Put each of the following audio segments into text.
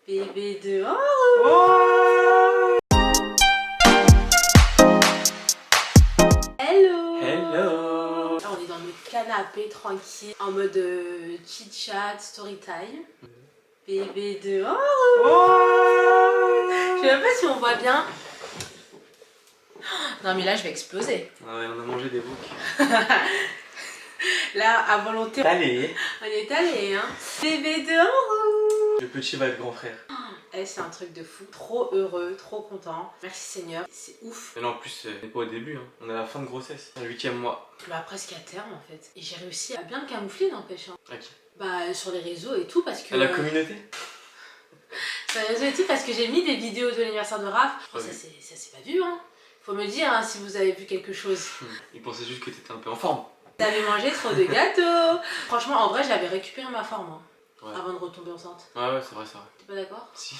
Bébé dehors. Oh. Hello. Hello. Là, on est dans notre canapé tranquille, en mode chit chat, story time. Bébé dehors. Oh. Je sais même pas si on voit bien. Non mais là je vais exploser. Ah ouais, on a mangé des boucs. Là à volonté. Allez. On est allé hein. Bébé dehors. Le petit va être grand frère. Eh, c'est un truc de fou. Trop heureux, trop content. Merci Seigneur. C'est ouf. Mais là en plus, on n'est pas au début, hein. On est à la fin de grossesse. Le 8e mois. Bah presque à terme en fait. Et j'ai réussi à bien le camoufler n'empêche. Hein. Ok. Bah sur les réseaux et tout parce que... À la communauté. Sur les réseaux et tout parce que j'ai mis des vidéos de l'anniversaire de Raph. Ouais. Ça s'est pas vu hein. Faut me dire hein, si vous avez vu quelque chose. Il pensait juste que t'étais un peu en forme. T'avais mangé trop de gâteaux. Franchement en vrai j'avais récupéré ma forme hein, Ouais. avant de retomber enceinte. Ouais, c'est vrai, c'est vrai. T'es pas d'accord? Si.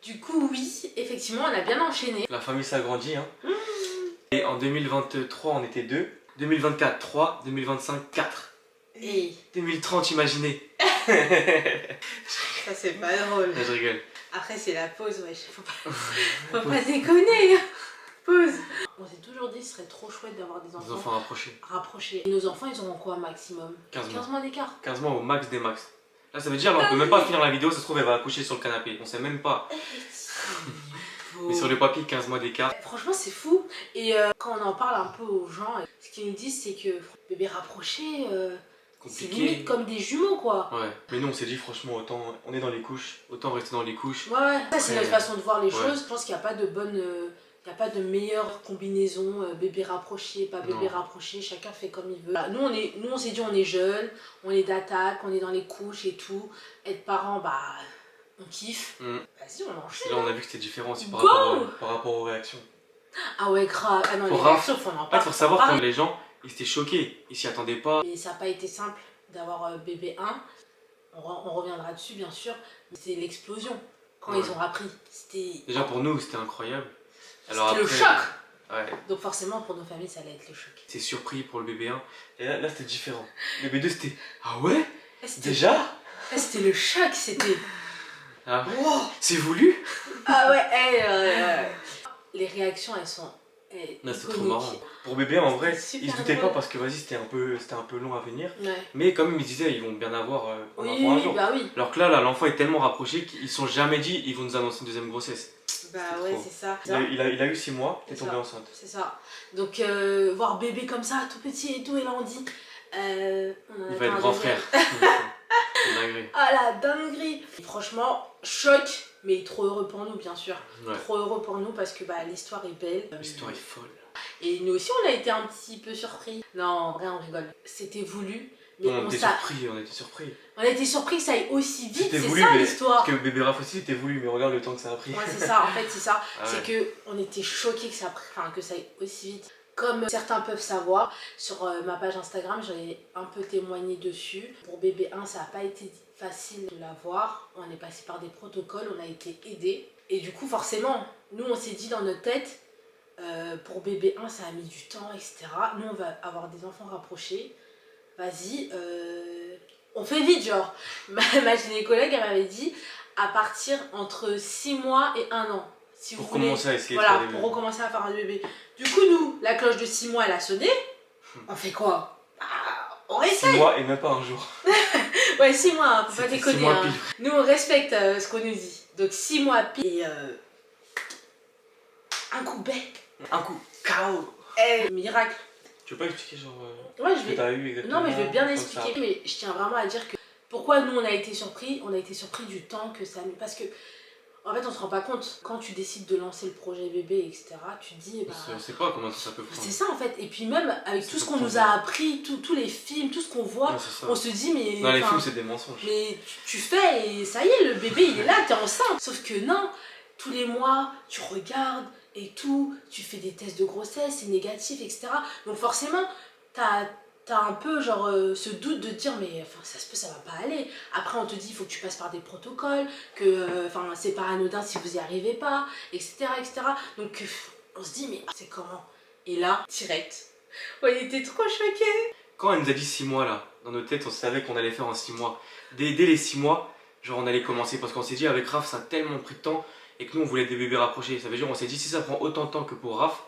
Du coup oui, effectivement on a bien enchaîné. La famille s'agrandit, hein. Et en 2023, on était 2. 2024, 3. 2025, 4. Et 2030, imaginez. ça c'est pas drôle. Là, je rigole. Après c'est la pause, wesh. Faut pas déconner. Pause. On s'est toujours dit ce serait trop chouette d'avoir des Des enfants enfants rapprochés. rapprochés. Et nos enfants ils auront quoi maximum? 15 mois d'écart. 15 mois au max des max. Là, ça veut dire, là, on peut même pas finir la vidéo, ça se trouve, elle va accoucher sur le canapé. On sait même pas. Mais sur le papier, 15 mois d'écart. Franchement c'est fou. Et quand on en parle un peu aux gens, ce qu'ils nous disent c'est que bébé rapproché, c'est Compliqué. limite comme des jumeaux quoi. Ouais. Mais nous, on s'est dit, franchement, autant on est dans les couches, autant rester dans les couches. Ouais, ça c'est notre façon de voir les Ouais. choses. Je pense qu'il n'y a pas de bonne... Il n'y a pas de meilleure combinaison, bébé rapproché, pas bébé Non. rapproché, chacun fait comme il veut. Nous on s'est dit on est jeunes, on est d'attaque, on est dans les couches et tout. Être parents, bah on kiffe. Vas-y on enchaîne. Là, on a vu que c'était différent aussi par Go. rapport aux réactions. Ah ouais grave, ah non Pour les Raph, réactions faut en En fait, parler. faut savoir que les gens, ils étaient choqués. Ils s'y attendaient pas. Mais ça n'a pas été simple d'avoir bébé 1. On reviendra dessus bien sûr. C'était l'explosion quand Ouais. ils ont appris. C'était Déjà, pour nous, c'était incroyable. Alors le après, choc. Ouais. Donc forcément pour nos familles ça allait être le choc. C'est surpris pour le bébé 1. Et là c'était différent. Le bébé 2, c'était. Ah ouais? Là, c'était- Déjà? là, c'était le choc, c'était... Ah, Wow. c'est voulu? Ah ouais, les réactions elles sont Non, c'est trop iconiques. marrant. Pour bébé 1, en vrai, C'était ils se super doutaient pas drôle. parce que vas-y, c'était un peu long à venir. Ouais. Mais quand même, ils disaient, ils vont bien avoir un Oui, enfant un jour. bah oui. Alors que là, l'enfant est tellement rapproché qu'ils se sont jamais dit, ils vont nous annoncer une deuxième grossesse. Bah C'était ouais, trop. c'est ça. Il a eu 6 mois, t'es C'est tombée ça. enceinte. C'est ça. Donc voir bébé comme ça, tout petit et tout, et là on dit... on en Il attend va être un grand deuxième. frère. C'est dingue. Ah la dinguerie. Franchement, choc, mais trop heureux pour nous bien sûr. Ouais. Trop heureux pour nous parce que bah, l'histoire est belle. L'histoire est folle. Et nous aussi on a été un petit peu surpris. Non, en vrai on rigole. C'était voulu. Mais On était surpris. On a été surpris que ça aille aussi vite, C'était c'est voulu, ça mais- l'histoire. Parce que bébé Raph aussi était voulu, mais regarde le temps que ça a pris. Ouais, c'est ça, en fait, c'est ça. Ah c'est ouais. que on était choqués que que ça aille aussi vite. Comme certains peuvent savoir, sur ma page Instagram, j'en ai un peu témoigné dessus. Pour bébé 1, ça n'a pas été facile de l'avoir. On est passé par des protocoles, on a été aidés. Et du coup, forcément, nous, on s'est dit dans notre tête, pour bébé 1, ça a mis du temps, etc. Nous, on va avoir des enfants rapprochés. Vas-y, on fait vite, genre. Ma gynécologue, elle m'avait dit, à partir entre 6 mois et 1 an. Si Pour vous voulez, commencer à essayer voilà, de faire des pour bébés. recommencer à faire un bébé. Du coup, nous, la cloche de 6 mois, elle a sonné. On fait quoi? Bah, on 6 essaye. mois et même pas un jour. Ouais, 6 mois, hein, faut pas C'était déconner. 6 mois Hein. pile. Nous, on respecte ce qu'on nous dit. Donc, 6 mois pile. Et un coup bec. Un coup, KO. Miracle. Tu veux pas expliquer genre Ouais, ce je que vais. t'as eu exactement? Non, mais je vais bien comme expliquer. ça. Mais je tiens vraiment à dire que pourquoi nous on a été surpris du temps que ça a mis. Parce que, en fait, on se rend pas compte. Quand tu décides de lancer le projet bébé, etc., tu te dis, bah. On sait pas comment ça peut prendre. C'est ça en fait. Et puis, même avec Ça tout ce peut qu'on nous prendre. a appris, tous les films, tout ce qu'on voit, Ouais, c'est ça. on se dit, mais. Dans les enfin, films, c'est des mensonges. mais tu fais et ça y est, le bébé il est là, t'es enceinte. Sauf que non, tous les mois, tu regardes et tout, tu fais des tests de grossesse, c'est négatif, etc. Donc forcément, t'as un peu genre ce doute de te dire mais enfin ça va pas aller. Après on te dit il faut que tu passes par des protocoles, que enfin c'est pas anodin si vous y arrivez pas, etc. etc. Donc on se dit mais c'est comment? Et là, direct, on était trop choqués. Quand elle nous a dit 6 mois là, dans nos têtes, on savait qu'on allait faire en 6 mois. Dès les 6 mois, genre on allait commencer parce qu'on s'est dit avec Raph ça a tellement pris de temps et que nous on voulait des bébés rapprochés. Ça veut dire on s'est dit si ça prend autant de temps que pour Raph,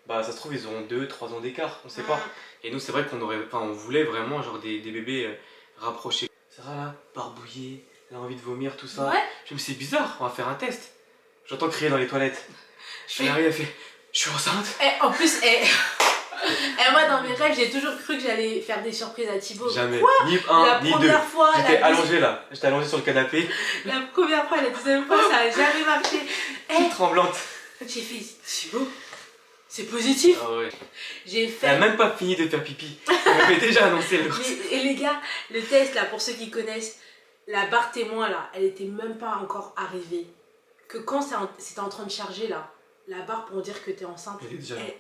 bah ça se trouve ils auront 2-3 ans d'écart, on sait pas. Et nous c'est vrai on voulait vraiment genre des bébés rapprochés. Sarah là, barbouillée, elle a envie de vomir, tout ça. Ouais. Je me suis dit c'est bizarre, on va faire un test. J'entends crier dans les toilettes. Elle arrive, elle fait je suis enceinte. Et en plus, moi dans mes rêves, j'ai toujours cru que j'allais faire des surprises à Thibaut. Jamais, Quoi ni un, la ni deux. première fois, J'étais allongé là, j'étais allongé sur le canapé. La première fois, la deuxième fois, ça a jamais marché. Toute tremblante. J'ai fait Thibaut, c'est positif. Ah ouais. J'ai Elle fait. a même pas fini de faire pipi. Elle m'avait déjà annoncé le grossesse. Et les gars, le test là, pour ceux qui connaissent, la barre témoin là, elle était même pas encore arrivée. Que quand c'était en train de charger là, la barre pour dire que t'es enceinte,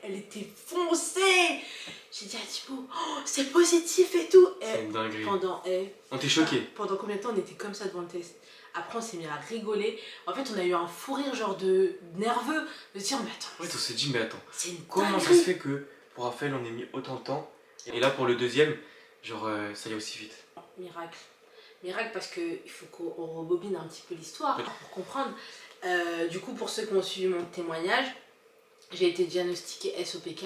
elle était foncée. J'ai dit à Thibaut, oh, c'est positif et tout. C'est une dinguerie. On était choqués. Pendant combien de temps on était comme ça devant le test? Après on s'est mis à rigoler. En fait on a eu un fou rire genre de nerveux. De dire mais attends. Ouais, on s'est dit mais attends. C'est une comment ça se fait que pour Raphaël on ait mis autant de temps et là pour le deuxième, genre ça y est aussi vite. Miracle. Miracle parce qu'il faut qu'on rebobine un petit peu l'histoire pour comprendre. Du coup, pour ceux qui ont suivi mon témoignage, j'ai été diagnostiquée SOPK.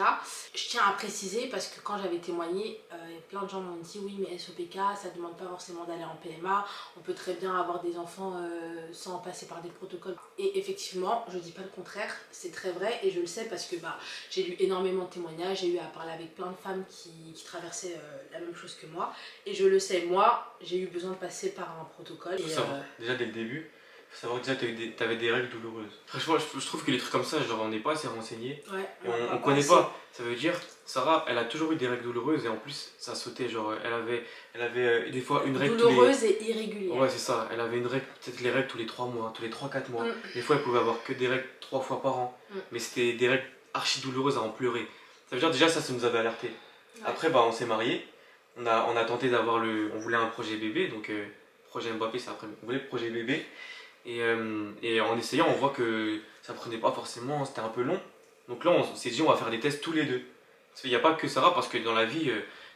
Je tiens à préciser parce que quand j'avais témoigné, plein de gens m'ont dit oui mais SOPK ça ne demande pas forcément d'aller en PMA, on peut très bien avoir des enfants sans passer par des protocoles. Et effectivement, je dis pas le contraire, c'est très vrai et je le sais parce que j'ai lu énormément de témoignages, j'ai eu à parler avec plein de femmes qui traversaient la même chose que moi. Et je le sais, moi j'ai eu besoin de passer par un protocole. Faut savoir, déjà dès le début, faut savoir que déjà t'avais des règles douloureuses. Franchement, je trouve que les trucs comme ça, genre on n'est pas assez renseigné. Ouais, on connaît pas. Ça veut dire, Sarah, elle a toujours eu des règles douloureuses et en plus ça sautait. Genre elle avait des fois une règle douloureuse et irrégulière. Ouais, c'est ça. Elle avait une règle, peut-être les règles tous les 3 mois, tous les 3-4 mois. Des fois elle pouvait avoir que des règles 3 fois par an. Mais c'était des règles archi douloureuses à en pleurer. Ça veut dire déjà ça nous avait alerté. Ouais. Après on s'est mariés. On a tenté d'avoir on voulait un projet bébé, donc projet Mbappé c'est après. On voulait le projet bébé. Et en essayant, on voit que ça prenait pas forcément, c'était un peu long. Donc là, on s'est dit, on va faire des tests tous les deux. Parce qu'il n'y a pas que Sarah, parce que dans la vie,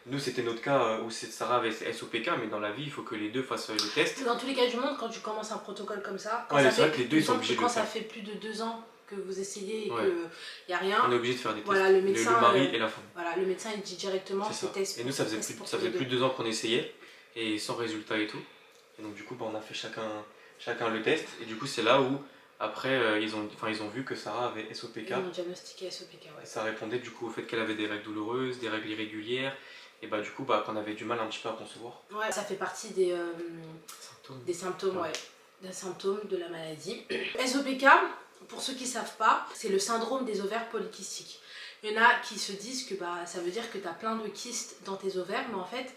nous c'était notre cas où Sarah avait SOPK, mais dans la vie, il faut que les deux fassent les tests. Dans tous les cas du monde, quand tu commences un protocole comme ça, c'est vrai que les deux ils sont obligés de le faire. Quand ça fait plus de 2 ans que vous essayez et qu'il n'y a rien, on est obligé de faire des tests. Voilà, le médecin, le mari et la femme. Voilà, le médecin il dit directement ces tests. Et nous, ça faisait plus de 2 ans qu'on essayait, et sans résultat et tout. Et donc du coup, on a fait chacun le test et du coup c'est là où après ils ont vu que Sarah avait SOPK. Ils ont diagnostiqué SOPK, ouais. Ça répondait du coup au fait qu'elle avait des règles douloureuses, des règles irrégulières et du coup qu'on avait du mal un petit peu à concevoir. Ouais, ça fait partie des symptômes, des symptômes de la maladie. SOPK, pour ceux qui ne savent pas, c'est le syndrome des ovaires polykystiques. Il y en a qui se disent que ça veut dire que tu as plein de kystes dans tes ovaires, mais en fait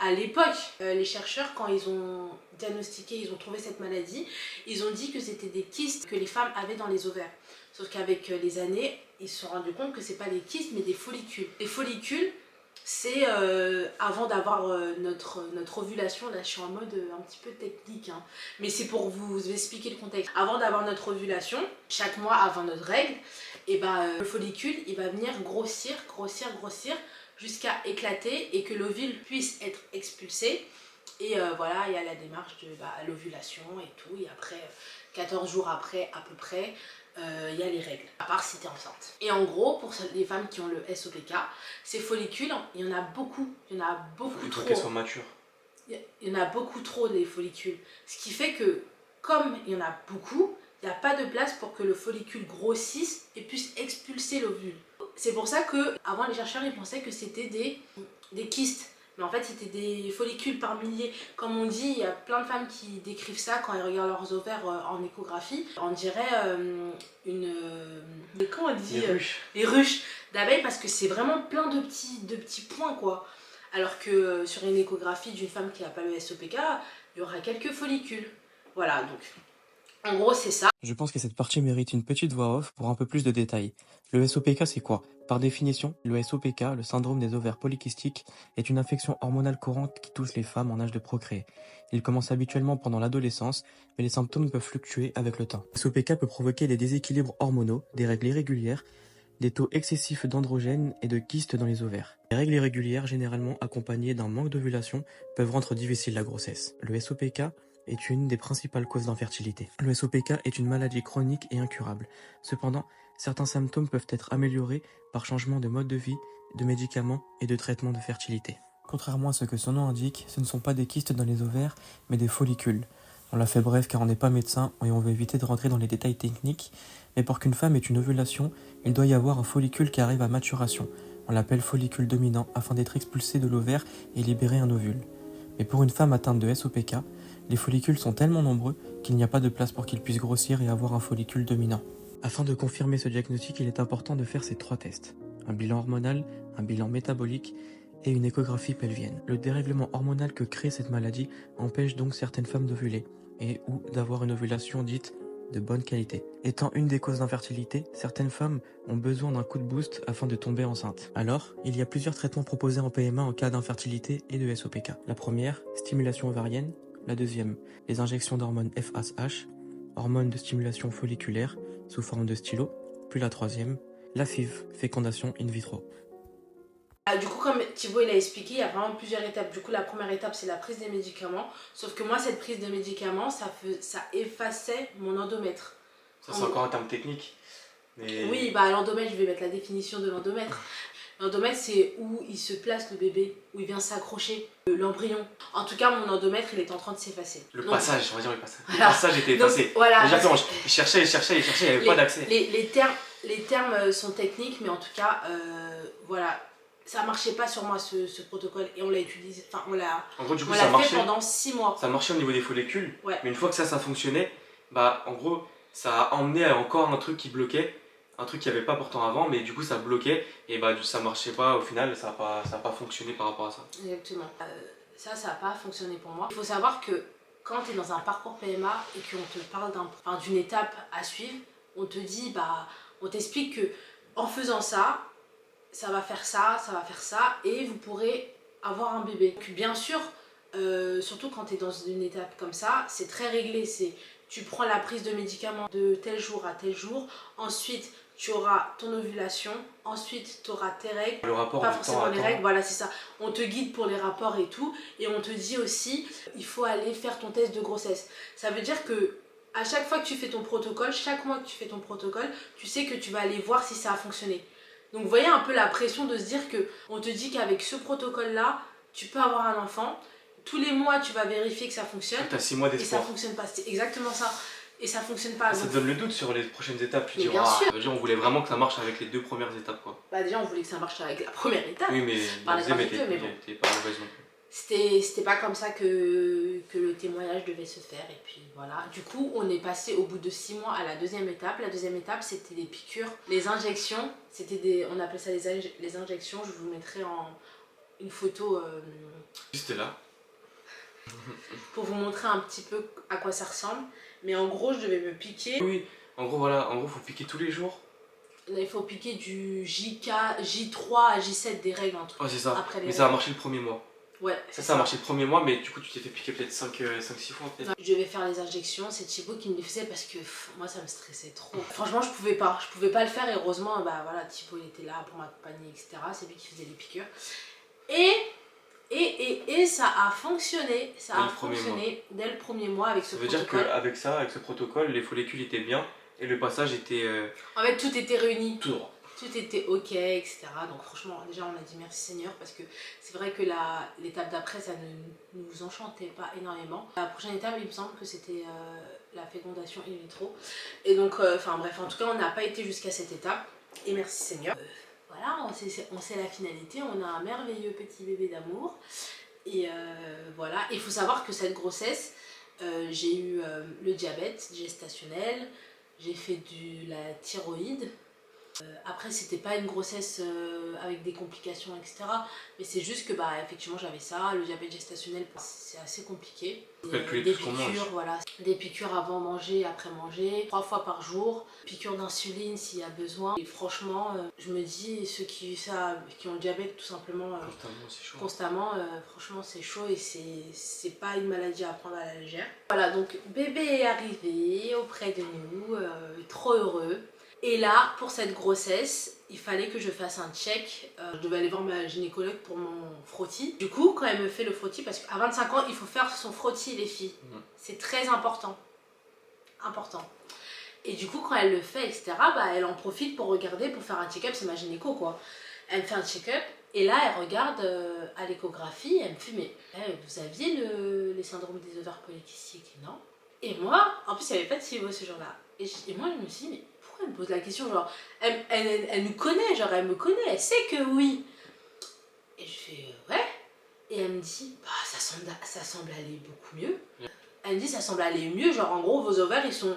à l'époque, les chercheurs, quand ils ont diagnostiqué, ils ont trouvé cette maladie, ils ont dit que c'était des kystes que les femmes avaient dans les ovaires. Sauf qu'avec les années, ils se sont rendus compte que c'est pas des kystes, mais des follicules. Les follicules, c'est avant d'avoir notre ovulation, là je suis en mode un petit peu technique, hein. Mais c'est pour vous expliquer le contexte. Avant d'avoir notre ovulation, chaque mois avant notre règle, et le follicule, il va venir grossir, jusqu'à éclater et que l'ovule puisse être expulsé. Et voilà, il y a la démarche de l'ovulation et tout. Et après, 14 jours après, à peu près, il y a les règles, à part si tu es enceinte. Et en gros, pour les femmes qui ont le SOPK, ces follicules, il y en a beaucoup. Il y en a beaucoup trop. Il faut qu'elles soient matures. Il y en a beaucoup trop des follicules. Ce qui fait que, comme il y en a beaucoup, il n'y a pas de place pour que le follicule grossisse et puisse expulser l'ovule. C'est pour ça que avant les chercheurs ils pensaient que c'était des kystes, mais en fait c'était des follicules par milliers. Comme on dit, il y a plein de femmes qui décrivent ça quand elles regardent leurs ovaires en échographie. On dirait comment on dit, les ruches d'abeilles, parce que c'est vraiment plein de petits points quoi. Alors que sur une échographie d'une femme qui n'a pas le SOPK, il y aura quelques follicules. Voilà, donc en gros c'est ça. Je pense que cette partie mérite une petite voix off pour un peu plus de détails. Le SOPK c'est quoi? Par définition, le SOPK, le syndrome des ovaires polykystiques, est une infection hormonale courante qui touche les femmes en âge de procréer. Il commence habituellement pendant l'adolescence, mais les symptômes peuvent fluctuer avec le temps. Le SOPK peut provoquer des déséquilibres hormonaux, des règles irrégulières, des taux excessifs d'androgènes et de kystes dans les ovaires. Les règles irrégulières, généralement accompagnées d'un manque d'ovulation, peuvent rendre difficile la grossesse. Le SOPK est une des principales causes d'infertilité. Le SOPK est une maladie chronique et incurable. Cependant, certains symptômes peuvent être améliorés par changement de mode de vie, de médicaments et de traitements de fertilité. Contrairement à ce que son nom indique, ce ne sont pas des kystes dans les ovaires, mais des follicules. On l'a fait bref car on n'est pas médecin et on veut éviter de rentrer dans les détails techniques, mais pour qu'une femme ait une ovulation, il doit y avoir un follicule qui arrive à maturation. On l'appelle follicule dominant afin d'être expulsé de l'ovaire et libérer un ovule. Mais pour une femme atteinte de SOPK, les follicules sont tellement nombreux qu'il n'y a pas de place pour qu'ils puissent grossir et avoir un follicule dominant. Afin de confirmer ce diagnostic, il est important de faire ces 3 tests. Un bilan hormonal, un bilan métabolique et une échographie pelvienne. Le dérèglement hormonal que crée cette maladie empêche donc certaines femmes d'ovuler et ou d'avoir une ovulation dite de bonne qualité. Étant une des causes d'infertilité, certaines femmes ont besoin d'un coup de boost afin de tomber enceinte. Alors, il y a plusieurs traitements proposés en PMA en cas d'infertilité et de SOPK. La première, stimulation ovarienne. La deuxième, les injections d'hormones FSH, hormones de stimulation folliculaire sous forme de stylo. Puis la troisième, la FIV, fécondation in vitro. Du coup, comme Thibaut il a expliqué, il y a vraiment plusieurs étapes. Du coup, la première étape, c'est la prise des médicaments. Sauf que moi, cette prise de médicaments, ça effaçait mon endomètre. Ça, c'est encore un terme technique. Mais... Oui, bah l'endomètre, je vais mettre la définition de l'endomètre. L'endomètre, c'est où il se place le bébé, où il vient s'accrocher, l'embryon. En tout cas, mon endomètre, il est en train de s'effacer. Le passage, on va dire le passage. Voilà. Le passage était effacé. Donc, voilà. Exactement, il cherchait, il n'y avait pas d'accès. Les termes sont techniques, mais en tout cas, voilà. Ça marchait pas sur moi ce protocole et on l'a utilisé, enfin on l'a fait pendant 6 mois. Ça marchait au niveau des follicules, ouais. Mais une fois que ça fonctionnait, bah en gros ça a emmené à encore un truc qui bloquait, un truc qui avait pas pourtant avant, mais du coup ça bloquait et bah ça marchait pas au final, ça a pas fonctionné par rapport à ça. Exactement. Ça a pas fonctionné pour moi. Il faut savoir que quand tu es dans un parcours PMA et qu'on te parle d'une étape à suivre, on te dit, on t'explique que en faisant ça, ça va faire ça, et vous pourrez avoir un bébé. Donc, bien sûr, surtout quand tu es dans une étape comme ça, c'est très réglé. Tu prends la prise de médicaments de tel jour à tel jour, ensuite tu auras ton ovulation, ensuite tu auras tes règles, le rapport pas forcément les règles, voilà c'est ça. On te guide pour les rapports et tout, et on te dit aussi, il faut aller faire ton test de grossesse. Ça veut dire que à chaque fois que tu fais ton protocole, chaque mois que tu fais ton protocole, tu sais que tu vas aller voir si ça a fonctionné. Donc vous voyez un peu la pression de se dire qu'on te dit qu'avec ce protocole-là, tu peux avoir un enfant. Tous les mois, tu vas vérifier que ça fonctionne. Tu as 6 mois d'espoir. Et ça fonctionne pas. C'est exactement ça. Et ça fonctionne pas. Ça te donne le doute sur les prochaines étapes. Tu dis, bien sûr. on voulait vraiment que ça marche avec les 2 premières étapes, quoi. Bah déjà, on voulait que ça marche avec la première étape. Oui, mais par les mais t'es pas mauvaise non plus. C'était pas comme ça que le témoignage devait se faire. Et puis voilà. Du coup, on est passé au bout de 6 mois à la deuxième étape. La deuxième étape, c'était les piqûres. Les injections, on appelait ça les injections. Je vous mettrai une photo. Juste là. Pour vous montrer un petit peu à quoi ça ressemble. Mais en gros, je devais me piquer. Oui, en gros, voilà. En gros, il faut piquer tous les jours. Là, il faut piquer du J3 à J7 des règles. Ouais, c'est ça. Après mais ça a marché le premier mois. Ouais, ça a marché le premier mois, mais du coup tu t'es fait piquer peut-être 5-6 fois peut-être. Je devais faire les injections, c'est Thibaut qui me les faisait parce que moi ça me stressait trop. Franchement je pouvais pas le faire et heureusement voilà, Thibaut il était là pour m'accompagner etc. C'est lui qui faisait les piqûres. Et ça a fonctionné, dès le premier mois avec ce protocole. Ça veut dire qu'avec ça, avec ce protocole, les follicules étaient bien et le passage était... En fait tout était réuni. Tout droit. Tout était ok, etc. Donc franchement, déjà on a dit merci Seigneur parce que c'est vrai que l'étape d'après, ça ne nous enchantait pas énormément. La prochaine étape, il me semble que c'était la fécondation in vitro. Et donc, bref, en tout cas, on n'a pas été jusqu'à cette étape. Et merci Seigneur. Voilà, on sait la finalité, on a un merveilleux petit bébé d'amour. Et voilà, il faut savoir que cette grossesse, j'ai eu le diabète gestationnel, j'ai fait de la thyroïde. Après c'était pas une grossesse avec des complications etc, mais c'est juste que effectivement j'avais ça, le diabète gestationnel c'est assez compliqué, des piqûres, voilà, des piqûres avant manger, après manger, 3 fois par jour, piqûres d'insuline s'il y a besoin, et franchement je me dis ceux qui ont le diabète tout simplement constamment, franchement c'est chaud et c'est pas une maladie à prendre à la légère. Voilà, donc bébé est arrivé auprès de nous, trop heureux. Et là, pour cette grossesse, il fallait que je fasse un check. Je devais aller voir ma gynécologue pour mon frottis. Du coup, quand elle me fait le frottis, parce qu'à 25 ans, il faut faire son frottis, les filles. C'est très important. Important. Et du coup, quand elle le fait, etc., bah, elle en profite pour regarder, pour faire un check-up. C'est ma gynéco, quoi. Elle me fait un check-up. Et là, elle regarde à l'échographie. Elle me fait, mais vous aviez les syndromes des ovaires polykystiques, non? Et moi, en plus, il n'y avait pas de SIBO ce jour-là. Et moi, je me suis dit, mais pourquoi elle me pose la question? Genre, elle me connaît, genre, elle me connaît, elle sait que oui. Et je fais, ouais. Et elle me dit, bah, ça semble aller beaucoup mieux. Elle me dit, ça semble aller mieux, genre, en gros, vos ovaires, ils sont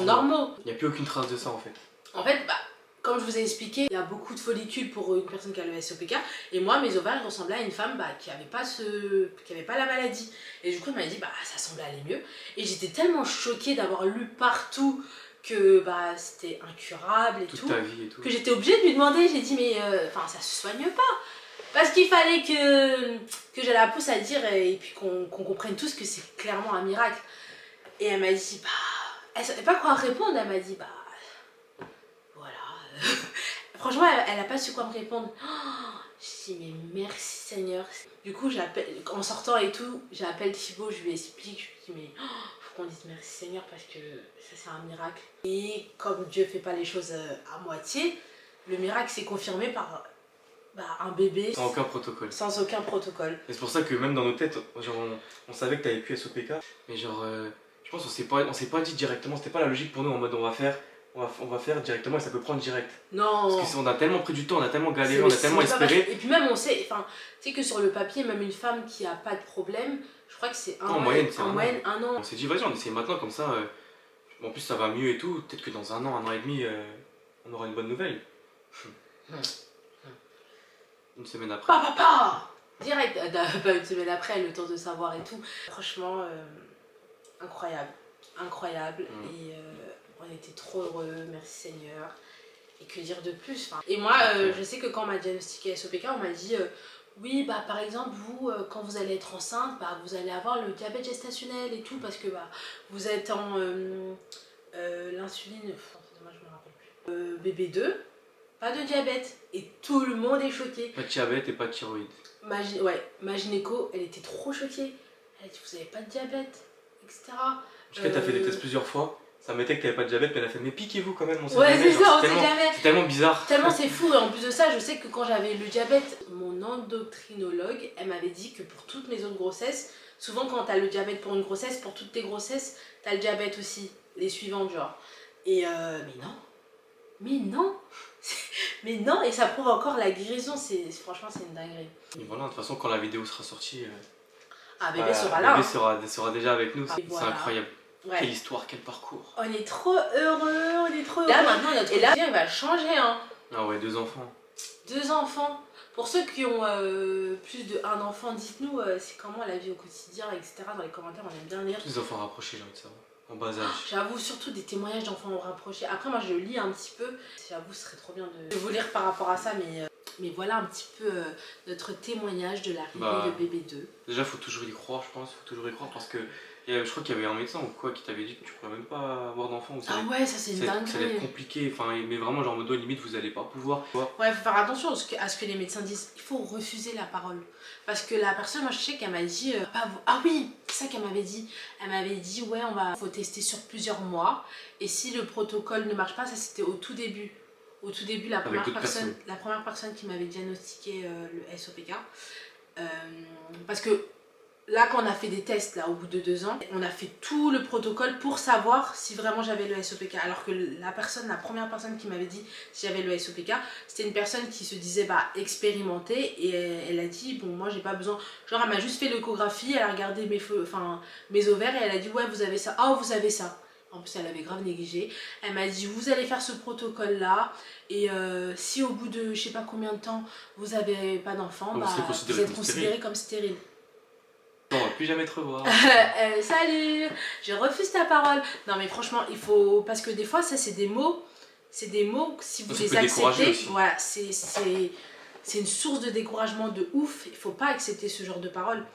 normaux. Il n'y a plus aucune trace de ça, en fait. En fait, bah, comme je vous ai expliqué, il y a beaucoup de follicules pour une personne qui a le SOPK. Et moi, mes ovaires ressemblaient à une femme bah, qui n'avait pas la maladie. Et du coup, elle m'a dit, bah, ça semble aller mieux. Et j'étais tellement choquée d'avoir lu partout que bah, c'était incurable et Toute tout, ta vie et tout. que j'étais obligée de lui demander. J'ai dit, mais ça se soigne pas. Parce qu'il fallait que je la pousse à dire et puis qu'on comprenne tous que c'est clairement un miracle. Et elle m'a dit, bah, elle savait pas quoi répondre. Elle m'a dit, bah, voilà. Franchement, elle n'a pas su quoi me répondre. Oh, je dis, mais merci Seigneur. Du coup, en sortant et tout, j'appelle Thibaut, je lui explique, je lui dis, mais faut qu'on dise merci Seigneur parce que ça c'est un miracle. Et comme Dieu fait pas les choses à moitié, le miracle s'est confirmé par un bébé. Sans aucun protocole. Sans aucun protocole. Et c'est pour ça que même dans nos têtes, genre, on savait que t'avais pu SOPK, mais genre, je pense qu'on s'est pas dit directement, c'était pas la logique pour nous en mode on va faire directement et ça peut prendre direct. Non. Parce qu'on a tellement pris du temps, on a tellement galéré, on a tellement espéré. Et puis même on sait, enfin, tu sais que sur le papier, même une femme qui a pas de problème, je crois que c'est en moyenne, un an. On s'est dit vas-y, on essaie maintenant comme ça, en plus ça va mieux et tout, peut-être que dans un an et demi, on aura une bonne nouvelle. Une semaine après. Direct, pas une semaine après, le temps de savoir et tout. Franchement, incroyable. Incroyable. Et on était trop heureux, merci Seigneur. Et que dire de plus, enfin. Et moi, je sais que quand on m'a diagnostiqué SOPK, on m'a dit oui, bah par exemple, vous, quand vous allez être enceinte, bah, vous allez avoir le diabète gestationnel et tout, parce que bah, vous êtes en l'insuline, dommage, je me rappelle plus. BB2, pas de diabète. Et tout le monde est choqué. Pas de diabète et pas de thyroïde. Ma gynéco, elle était trop choquée. Elle a dit, vous avez pas de diabète, etc. Parce qu'elle t'a fait des tests plusieurs fois. Ça mettait que t'avais pas de diabète, mais elle a fait mais piquez-vous quand même, on sait ouais, jamais. C'est ça, on sait jamais. C'est tellement bizarre. Tellement c'est fou, et en plus de ça, je sais que quand j'avais le diabète, mon endocrinologue, elle m'avait dit que pour toutes mes autres grossesses, souvent quand t'as le diabète pour une grossesse, pour toutes tes grossesses, t'as le diabète aussi, les suivantes genre. Et mais non, et ça prouve encore la guérison, franchement c'est une dinguerie. Et voilà, de toute façon quand la vidéo sera sortie, bébé sera là. Bébé sera déjà avec nous, c'est voilà. incroyable. Ouais. Quelle histoire, quel parcours. On est trop heureux, Là maintenant notre vie il va changer hein. Ah ouais, 2 enfants. 2 enfants. Pour ceux qui ont plus d'1 enfant, dites-nous c'est comment la vie au quotidien, etc. Dans les commentaires, on aime bien lire. Tous les enfants rapprochés, j'ai envie de savoir. En bas âge. J'avoue, surtout des témoignages d'enfants rapprochés. Après, moi je lis un petit peu. J'avoue, ce serait trop bien de vous lire par rapport à ça, mais voilà un petit peu notre témoignage de l'arrivée de bébé 2. Déjà, faut toujours y croire, je pense. Faut toujours y croire parce que je crois qu'il y avait un médecin ou quoi qui t'avait dit que tu pourrais même pas avoir d'enfant. Ah ouais, ça c'est une dinguerie. Ça allait être compliqué, enfin, mais vraiment, genre en mode limite, vous allez pas pouvoir. Ouais, faut faire attention à ce que les médecins disent. Il faut refuser la parole. Parce que la personne, moi je sais qu'elle m'a dit ah oui, c'est ça qu'elle m'avait dit. Elle m'avait dit ouais, faut tester sur plusieurs mois. Et si le protocole ne marche pas, ça c'était au tout début. Au tout début, la première personne qui m'avait diagnostiqué le SOPK. Parce que là, quand on a fait des tests, là, au bout de 2 ans, on a fait tout le protocole pour savoir si vraiment j'avais le SOPK. Alors que la première personne qui m'avait dit si j'avais le SOPK, c'était une personne qui se disait expérimentée et elle a dit, bon, moi j'ai pas besoin. Genre, elle m'a juste fait l'échographie, elle a regardé mes ovaires et elle a dit, ouais, vous avez ça. Oh, vous avez ça. En plus, elle avait grave négligé. Elle m'a dit, vous allez faire ce protocole-là. Et si au bout de je sais pas combien de temps, vous avez pas d'enfant, vous êtes considéré comme stérile. On va plus jamais te revoir. Salut, je refuse ta parole. Non mais franchement, il faut... Parce que des fois, ça c'est des mots, si vous les acceptez, voilà, c'est une source de découragement de ouf. Il faut pas accepter ce genre de paroles.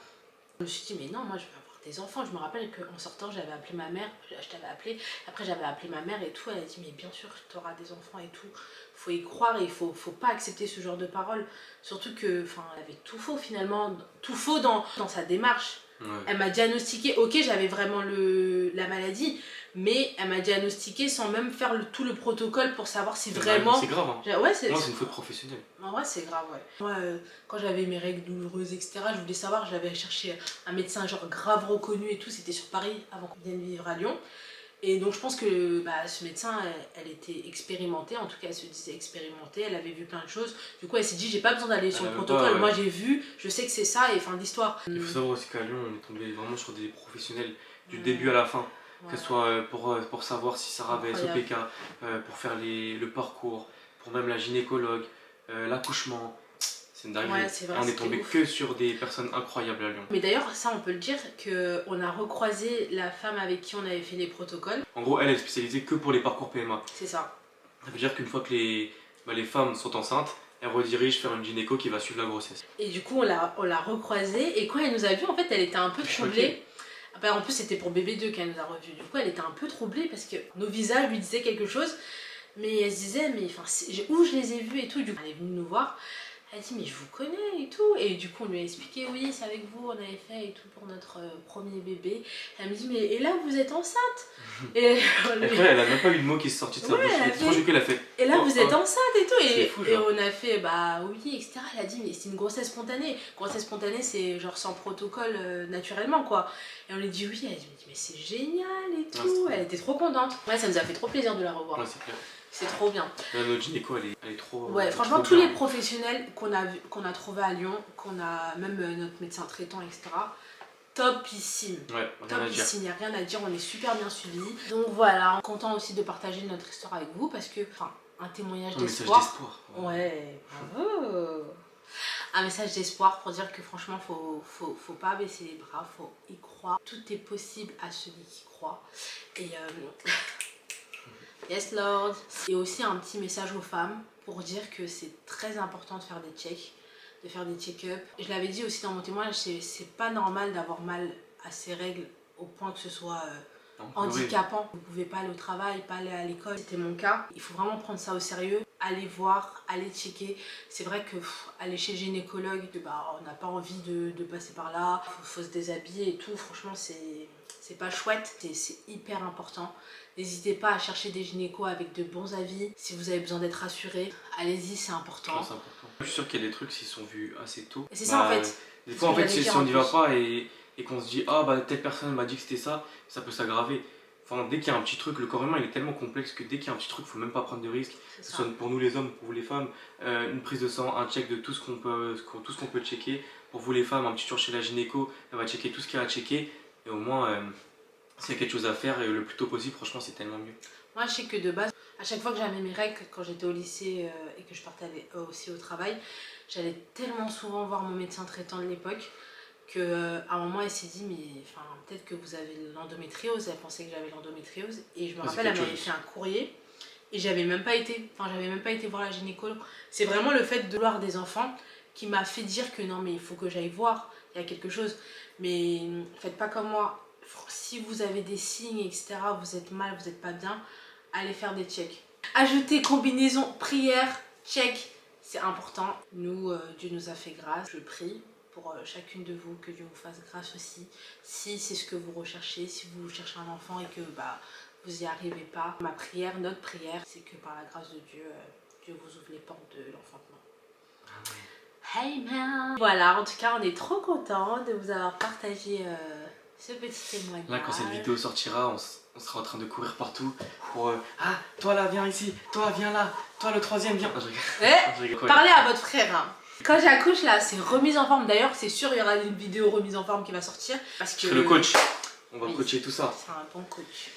Je me suis dit, mais non, moi je vais avoir des enfants. Je me rappelle qu'en sortant, j'avais appelé ma mère, je t'avais appelé, après j'avais appelé ma mère et tout, elle a dit mais bien sûr tu auras des enfants et tout, faut y croire et il faut pas accepter ce genre de paroles. Surtout que, enfin, elle avait tout faux finalement, tout faux dans sa démarche. Ouais. Elle m'a diagnostiqué, ok j'avais vraiment la maladie, mais elle m'a diagnostiqué sans même faire tout le protocole pour savoir si vraiment... C'est grave, hein. Ouais, c'est Non, c'est une faute professionnelle. En vrai, c'est grave, ouais. Moi, quand j'avais mes règles douloureuses, etc., je voulais savoir, j'avais cherché un médecin genre grave reconnu et tout, c'était sur Paris avant qu'on vienne vivre à Lyon. Et donc je pense que ce médecin, elle était expérimentée, en tout cas elle se disait expérimentée, elle avait vu plein de choses. Du coup elle s'est dit j'ai pas besoin d'aller sur le protocole, ouais. Moi j'ai vu, je sais que c'est ça et fin d'histoire. Il faut savoir aussi qu'à Lyon on est tombé vraiment sur des professionnels du début à la fin. Que ce soit pour savoir si Sarah avait SOPK, pour faire le parcours, pour même la gynécologue, l'accouchement. C'est une dinguerie. Ouais, c'est vrai, on est tombé que sur des personnes incroyables à Lyon. Mais d'ailleurs, ça on peut le dire, qu'on a recroisé la femme avec qui on avait fait les protocoles. En gros, elle est spécialisée que pour les parcours PMA. C'est ça. Ça veut dire qu'une fois que les femmes sont enceintes, elles redirigent vers une gynéco qui va suivre la grossesse. Et du coup, on l'a recroisée et quand elle nous a vus, en fait, elle était un peu troublée. En plus, c'était pour bébé 2 qu'elle nous a revus. Du coup, elle était un peu troublée parce que nos visages lui disaient quelque chose. Mais elle se disait, mais enfin, où je les ai vus et tout. Du coup, elle est venue nous voir. Elle dit, mais je vous connais et tout. Et du coup, on lui a expliqué, oui, c'est avec vous, on avait fait et tout pour notre premier bébé. Elle me dit, mais et là, vous êtes enceinte? Et elle a même pas eu de mot qui est sorti de sa bouche. Elle a fait. Et là, vous êtes enceinte et tout. Et fou, on a fait, bah oui, etc. Elle a dit, mais c'est une grossesse spontanée. Grossesse spontanée, c'est genre sans protocole, naturellement, quoi. Et on lui dit oui. Elle dit, mais c'est génial et tout. Elle était trop contente. Ouais, ça nous a fait trop plaisir de la revoir. Ouais, c'est clair. C'est trop bien. Notre gynéco, elle est trop. Ouais, franchement, tous les professionnels qu'on a trouvés à Lyon, même notre médecin traitant, etc., topissime. Ouais, topissime, il n'y a rien à dire, on est super bien suivis. Donc voilà, content aussi de partager notre histoire avec vous parce que, enfin, un témoignage d'espoir. Ouais, bravo. Un message d'espoir pour dire que franchement, faut pas baisser les bras, faut y croire. Tout est possible à celui qui croit. Et yes Lord. Et aussi un petit message aux femmes pour dire que c'est très important de faire des checks, de faire des check-up. Je l'avais dit aussi dans mon témoignage, c'est pas normal d'avoir mal à ses règles au point que ce soit handicapant. Vous ne pouvez pas aller au travail, pas aller à l'école. C'était mon cas. Il faut vraiment prendre ça au sérieux. Aller voir, aller checker. C'est vrai que aller chez le gynécologue, on n'a pas envie de passer par là. Faut se déshabiller et tout. Franchement, c'est pas chouette. C'est hyper important. N'hésitez pas à chercher des gynécos avec de bons avis. Si vous avez besoin d'être rassuré, allez-y, c'est important. C'est important. Je suis sûr qu'il y a des trucs qui sont vus assez tôt. C'est ça en fait. Des fois, en fait, si on n'y va pas et qu'on se dit ah bah telle personne m'a dit que c'était ça, ça peut s'aggraver. Enfin, dès qu'il y a un petit truc, le corps humain il est tellement complexe que dès qu'il y a un petit truc, il faut même pas prendre de risques. Que ce soit pour nous les hommes, pour vous les femmes, une prise de sang, un check de tout ce qu'on peut checker. Pour vous les femmes, un petit tour chez la gynéco, elle va checker tout ce qu'il y a à checker. Et au moins, s'il y a quelque chose à faire, et le plus tôt possible, franchement, c'est tellement mieux. Moi, je sais que de base, à chaque fois que j'avais mes règles, quand j'étais au lycée et que je partais aussi au travail, j'allais tellement souvent voir mon médecin traitant de l'époque qu'à un moment elle s'est dit mais peut-être que vous avez l'endométriose. Elle pensait que j'avais l'endométriose et je me rappelle elle m'avait fait un courrier et j'avais même pas été voir la gynécologue. C'est vraiment le fait de vouloir des enfants qui m'a fait dire que non mais il faut que j'aille voir, il y a quelque chose. Mais faites pas comme moi, si vous avez des signes etc, vous êtes mal, vous êtes pas bien, allez faire des checks. Ajoutez combinaison prière, check, c'est important. Nous, Dieu nous a fait grâce, je prie pour chacune de vous, que Dieu vous fasse grâce aussi. Si c'est ce que vous recherchez, si vous cherchez un enfant et que vous n'y arrivez pas, ma prière, notre prière, c'est que par la grâce de Dieu, Dieu vous ouvre les portes de l'enfantement. Amen. Voilà, en tout cas, on est trop contents de vous avoir partagé ce petit témoignage. Là, quand cette vidéo sortira, on sera en train de courir partout pour ah, toi là, viens ici, toi viens là, toi le troisième viens. Parlez à votre frère. Hein. Quand j'accouche là, c'est remise en forme. D'ailleurs, c'est sûr, il y aura une vidéo remise en forme qui va sortir. Parce que le coach, on va coacher tout ça. C'est un bon coach.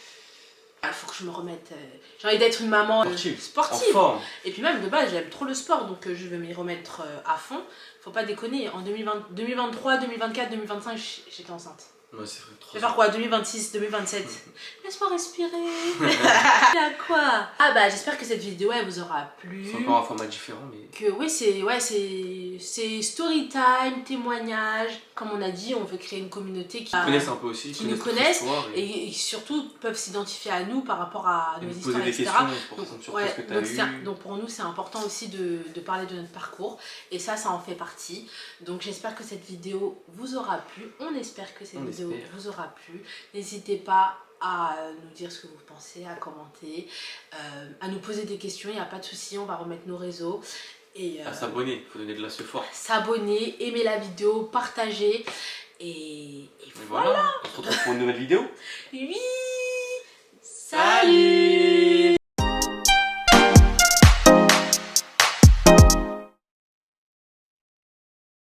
Il faut que je me remette. J'ai envie d'être une maman sportive. En forme. Et puis même de base, j'aime trop le sport, donc je vais m'y remettre à fond. Faut pas déconner. En 2023, 2024, 2025, j'étais enceinte. Ouais, c'est vrai. Je vais faire quoi 2026, 2027 Laisse-moi respirer. À quoi? Ah bah j'espère que cette vidéo elle vous aura plu. C'est encore un format différent, mais... Que oui, c'est story time, témoignage. Comme on a dit, on veut créer une communauté qui connaissent un peu aussi, qui nous connaissent et surtout peuvent s'identifier à nous par rapport à nos histoires, poser des etc. questions pour Donc, sur ce que tu as eu. donc pour nous, c'est important aussi de parler de notre parcours et ça en fait partie. Donc j'espère que cette vidéo vous aura plu. On espère que cette vidéo vous aura plu. N'hésitez pas à nous dire ce que vous pensez, à commenter, à nous poser des questions, il n'y a pas de souci, on va remettre nos réseaux. Et à s'abonner, il faut donner de la fort. S'abonner, aimer la vidéo, partager et voilà. On se retrouve pour une nouvelle vidéo. Oui. Salut.